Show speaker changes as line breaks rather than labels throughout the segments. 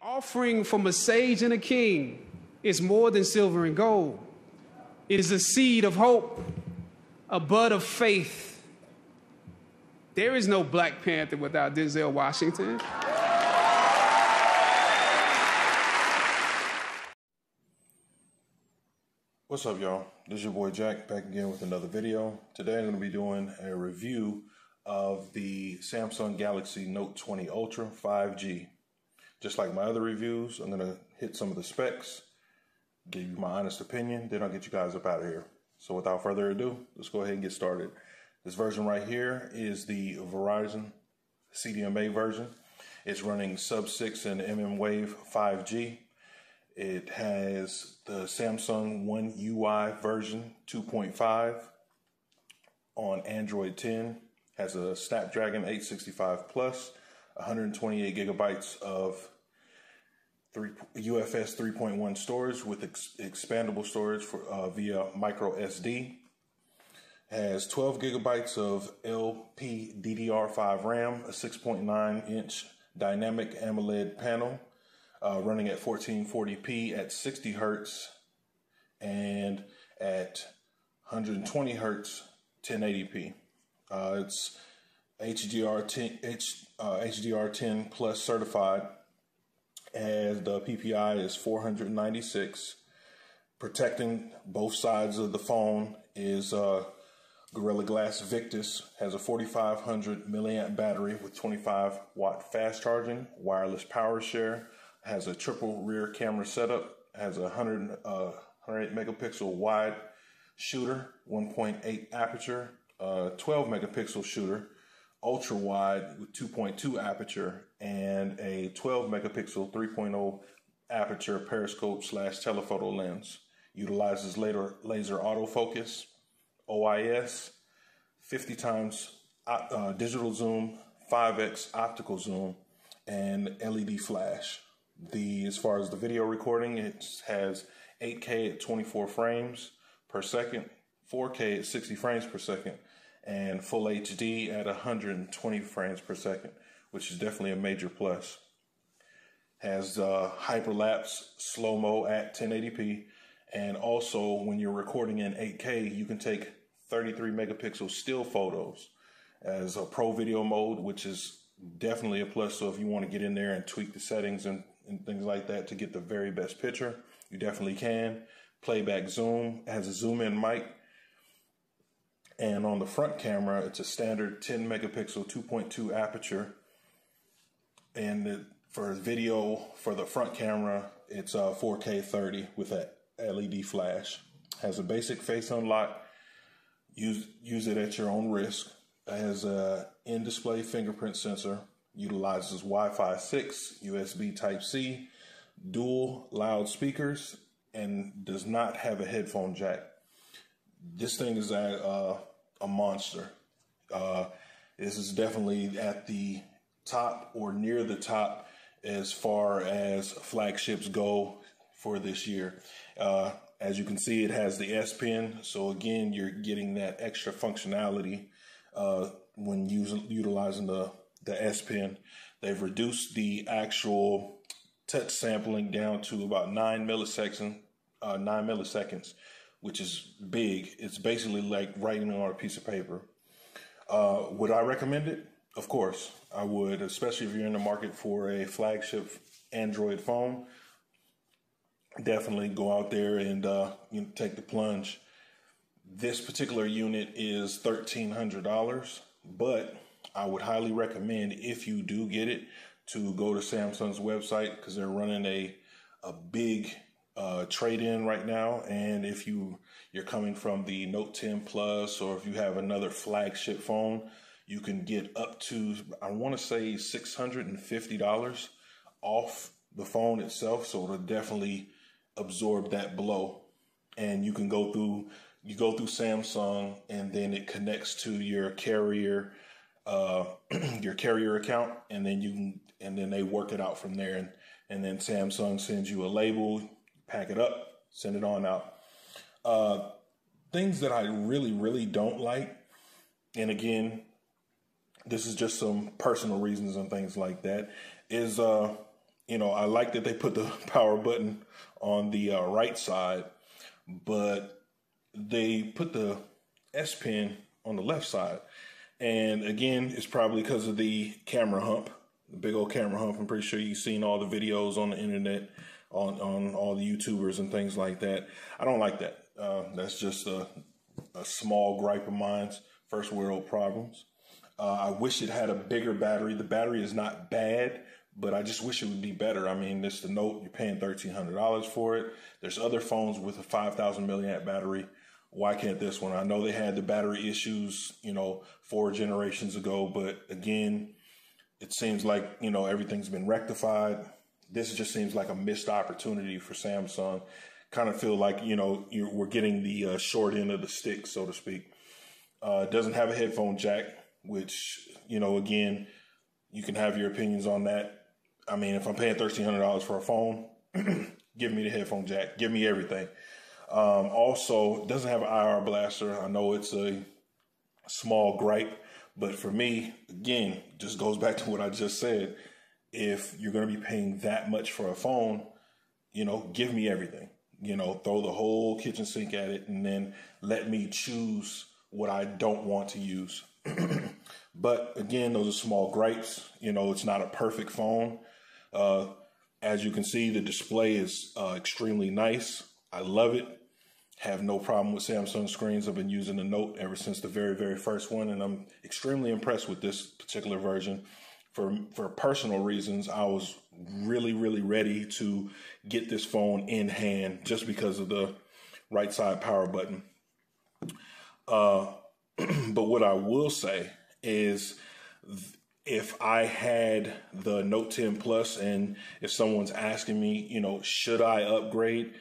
Offering from a sage and a king is more than silver and gold. It is a seed of hope, a bud of faith. There is no Black Panther without Denzel Washington.
What's up, y'all? This is your boy Jack, back again with another video. Today I'm going to be doing a review of the Samsung Galaxy Note 20 Ultra 5G. Just like my other reviews, I'm going to hit some of the specs, give you my honest opinion, then I'll get you guys up out of here. So without further ado, let's go ahead and get started. This version right here is the Verizon CDMA version. It's running sub-6 and mmWave 5G. It has the Samsung One UI version 2.5 on Android 10. Has a Snapdragon 865 Plus, 128 gigabytes of UFS 3.1 storage with expandable storage for via micro SD. Has 12 gigabytes of LPDDR5 RAM, a 6.9-inch dynamic AMOLED panel, running at 1440p at 60 hertz and at 120 hertz 1080p. It's HDR10 plus certified, and the PPI is 496. Protecting both sides of the phone is Gorilla Glass Victus. Has a 4500 milliamp battery with 25 watt fast charging, wireless power share. Has a triple rear camera setup. Has a 108 megapixel wide shooter, 1.8 aperture, 12 megapixel shooter, ultra wide with 2.2 aperture, and a 12 megapixel 3.0 aperture periscope / telephoto lens. Utilizes laser autofocus, OIS, 50 times digital zoom, 5x optical zoom, and LED flash. As far as the video recording, it has 8K at 24 frames per second, 4K at 60 frames per second, and full HD at 120 frames per second, which is definitely a major plus. Has hyperlapse slow-mo at 1080p, and also when you're recording in 8K, you can take 33 megapixel still photos as a pro video mode, which is definitely a plus. So if you want to get in there and tweak the settings and things like that to get the very best picture, you definitely can. Playback zoom, it has a zoom in mic. And on the front camera, it's a standard 10 megapixel 2.2 aperture. And for video, for the front camera, it's 4K 30 with that LED flash. Has a basic face unlock. Use it at your own risk. It has a in-display fingerprint sensor. Utilizes Wi-Fi 6, USB Type-C, dual loudspeakers, and does not have a headphone jack. This thing is a monster. This is definitely at the top or near the top as far as flagships go for this year. As you can see, it has the S Pen. So again, you're getting that extra functionality when utilizing the S Pen. They've reduced the actual touch sampling down to about 9 milliseconds, which is big. It's basically like writing on a piece of paper. Would I recommend it? Of course, I would, especially if you're in the market for a flagship Android phone. Definitely go out there and take the plunge. This particular unit is $1,300, but I would highly recommend, if you do get it, to go to Samsung's website, because they're running a big trade-in right now. And if you're coming from the Note 10 Plus, or if you have another flagship phone, you can get up to, I want to say, $650 off the phone itself. So it'll definitely absorb that blow. And you can go through Samsung, and then it connects to your carrier account, and then they work it out from there, and then Samsung sends you a label, pack it up, send it on out. Things that I really don't like, and again, this is just some personal reasons and things like that, is I like that they put the power button on the right side, but they put the S Pen on the left side. And again, it's probably because of the camera hump, the big old camera hump. I'm pretty sure you've seen all the videos on the internet, on all the YouTubers and things like that. I don't like that. That's just a small gripe of mine. First world problems. I wish it had a bigger battery. The battery is not bad, but I just wish it would be better. I mean, it's the Note. You're paying $1,300 for it. There's other phones with a 5,000 milliamp battery. Why can't this one? I know they had the battery issues, 4 generations ago, but again, it seems like, everything's been rectified. This just seems like a missed opportunity for Samsung. Kind of feel like, we're getting the short end of the stick, so to speak. It doesn't have a headphone jack, which, again, you can have your opinions on that. I mean, if I'm paying $1,300 for a phone, give me the headphone jack. Give me everything. Also, it doesn't have an IR blaster. I know it's a small gripe, but for me, again, just goes back to what I just said. If you're going to be paying that much for a phone, give me everything. Throw the whole kitchen sink at it and then let me choose what I don't want to use. But again, those are small gripes. It's not a perfect phone. As you can see, the display is extremely nice. I love it. Have no problem with Samsung screens. I've been using the Note ever since the very, very first one, and I'm extremely impressed with this particular version. For personal reasons, I was really, really ready to get this phone in hand just because of the right side power button. But what I will say is, if I had the Note 10 Plus and if someone's asking me, should I upgrade?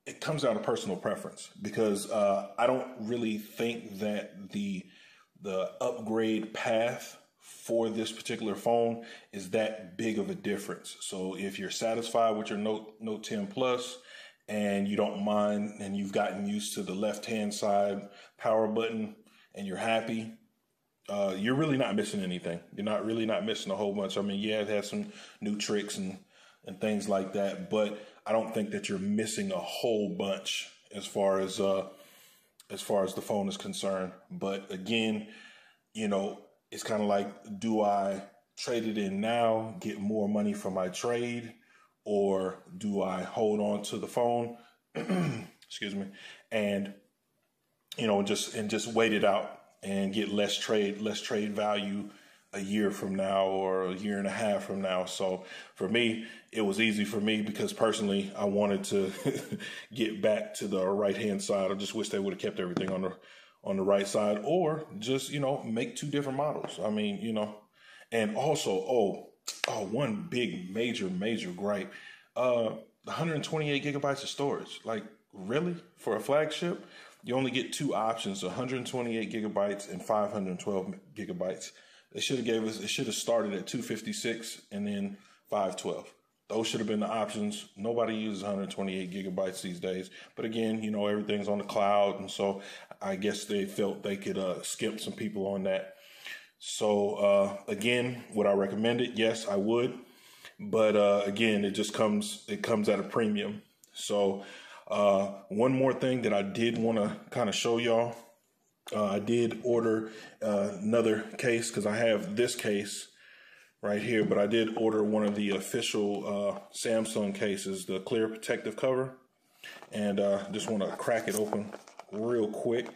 It comes down to personal preference, because I don't really think that the upgrade path for this particular phone is that big of a difference. So if you're satisfied with your Note 10 Plus and you don't mind and you've gotten used to the left-hand side power button and you're happy, you're really not missing anything. You're not missing a whole bunch. I mean, yeah, it has some new tricks and things like that, but I don't think that you're missing a whole bunch as far as the phone is concerned. But again, it's kind of like, do I trade it in now, get more money for my trade, or do I hold on to the phone, excuse me, and just wait it out and get less trade value a year from now or a year and a half from now. So for me, it was easy for me because personally I wanted to get back to the right-hand side. I just wish they would have kept everything on the right side, or just, make 2 different models. I mean, and also, one big major gripe, the 128 gigabytes of storage. Like, really? For a flagship, you only get 2 options, 128 gigabytes and 512 gigabytes. It should have started at 256 and then 512. Those should have been the options. Nobody uses 128 gigabytes these days. But again, everything's on the cloud. And so I guess they felt they could skimp some people on that. So again, would I recommend it? Yes, I would. But again, it comes at a premium. So one more thing that I did want to kind of show y'all. I did order another case because I have this case right here, but I did order one of the official Samsung cases, the clear protective cover, and just want to crack it open real quick.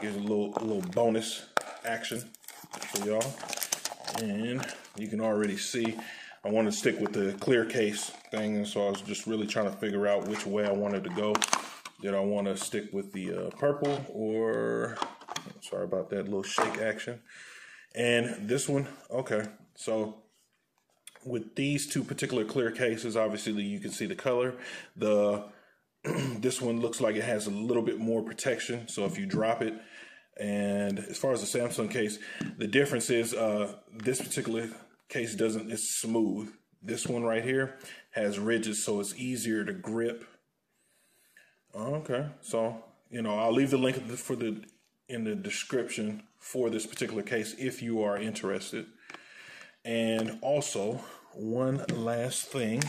Here's a little bonus action for y'all, and you can already see I wanted to stick with the clear case thing, and so I was just really trying to figure out which way I wanted to go. Did I want to stick with the purple, or sorry about that little shake action? And this one, okay. So with these 2 particular clear cases, obviously you can see the color. This one looks like it has a little bit more protection. So if you drop it, and as far as the Samsung case, the difference is this particular case it's smooth. This one right here has ridges, so it's easier to grip. Okay, so I'll leave the link in the description for this particular case if you are interested. And also, one last thing.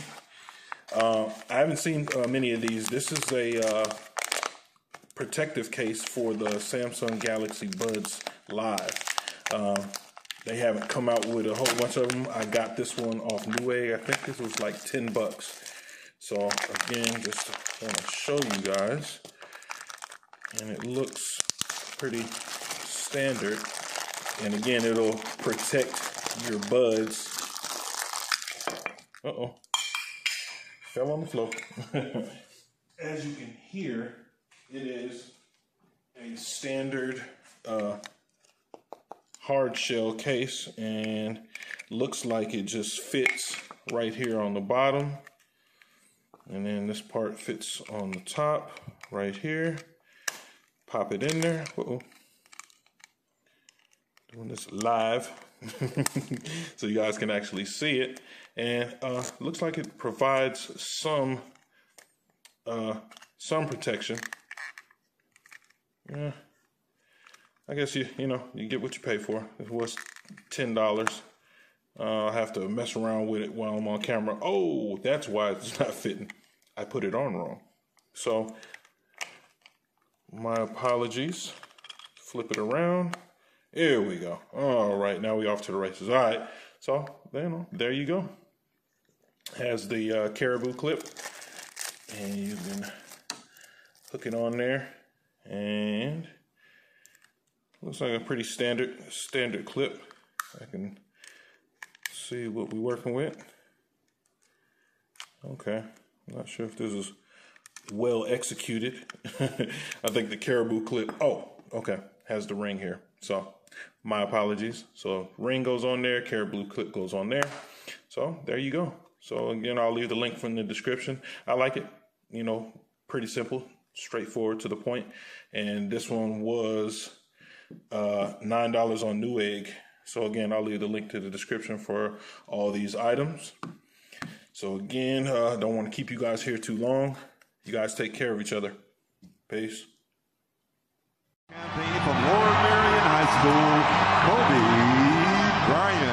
I haven't seen many of these. This is a protective case for the Samsung Galaxy Buds Live. They haven't come out with a whole bunch of them. I got this one off Newegg. I think this was like $10. So again, just want to show you guys. And it looks pretty standard. And again, it'll protect your buds. Uh-oh. Fell on the floor. As you can hear, it is a standard hard shell case, and looks like it just fits right here on the bottom, and then this part fits on the top right here. Pop it in there. Uh-oh. Doing this live so you guys can actually see it, and looks like it provides some protection. Yeah, I guess you get what you pay for. It was $10. I'll have to mess around with it while I'm on camera. Oh, that's why it's not fitting. I put it on wrong. So my apologies. Flip it around. Here we go. All right, now we off to the races. All right, so there you go. Has the caribou clip, and you can hook it on there, and looks like a pretty standard clip. I can see what we're working with. Okay, I'm not sure if this is well executed. I think the caribou clip, oh, okay, has the ring here. So my apologies. So ring goes on there, caribou clip goes on there. So there you go. So again, I'll leave the link from the description. I like it, pretty simple, straightforward to the point. And this one was $9 on Newegg. So again, I'll leave the link to the description for all these items. So again, don't want to keep you guys here too long. You guys take care of each other. Peace.
Campaign from Lower Marion High School, Kobe Bryant.